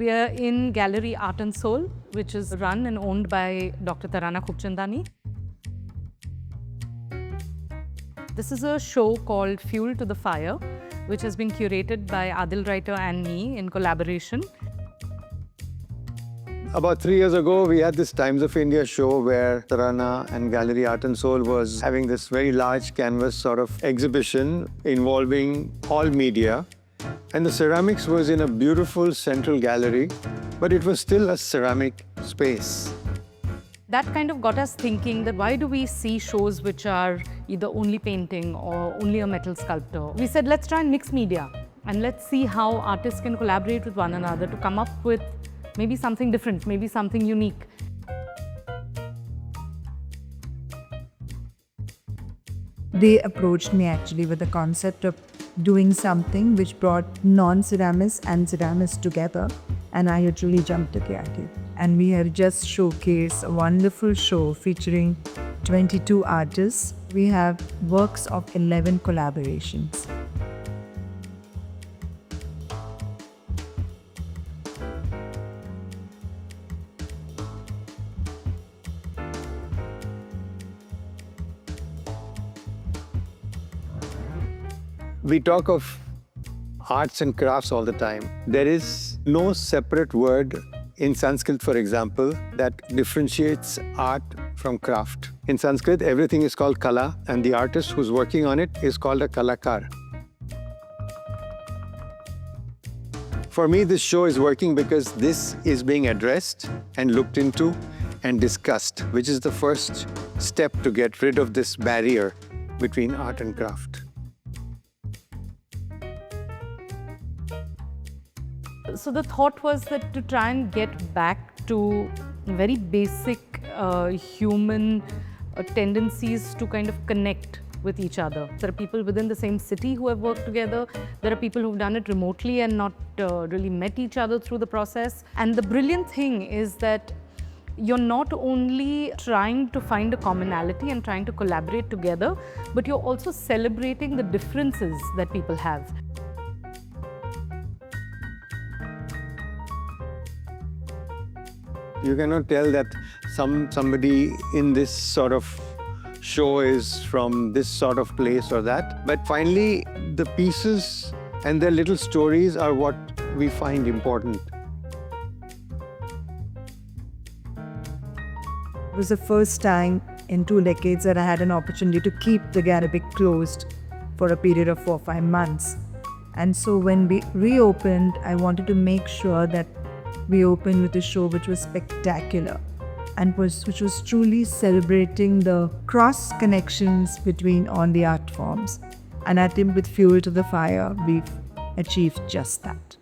We are in Gallery Art and Soul, which is run and owned by Dr. Tarana Khubchandani. This is a show called Fuel to the Fire, which has been curated by Adil writer and me in collaboration. About 3 years ago, we had this Times of India show where Tarana and Gallery Art and Soul was having this very large canvas sort of exhibition involving all media. And the ceramics was in a beautiful central gallery, but it was still a ceramic space. That kind of got us thinking that why do we see shows which are either only painting or only a metal sculptor? We said, let's try and mix media and let's see how artists can collaborate with one another to come up with maybe something different, maybe something unique. They approached me actually with the concept of doing something which brought non-ceramists and ceramists together, and I literally jumped at the idea. And we have just showcased a wonderful show featuring 22 artists. We have works of 11 collaborations. We talk of arts and crafts all the time. There is no separate word in Sanskrit, for example, that differentiates art from craft. In Sanskrit, everything is called kala, and the artist who's working on it is called a kalakar. For me, this show is working because this is being addressed and looked into and discussed, which is the first step to get rid of this barrier between art and craft. So the thought was that to try and get back to very basic human tendencies to kind of connect with each other. There are people within the same city who have worked together. There are people who've done it remotely and not really met each other through the process. And the brilliant thing is that you're not only trying to find a commonality and trying to collaborate together, but you're also celebrating the differences that people have. You cannot tell that somebody in this sort of show is from this sort of place or that. But finally, the pieces and their little stories are what we find important. It was the first time in 2 decades that I had an opportunity to keep the gallery closed for a period of 4 or 5 months. And so when we reopened, I wanted to make sure that we opened with a show which was spectacular and which was truly celebrating the cross connections between all the art forms. And I think with Fuel to the Fire, we've achieved just that.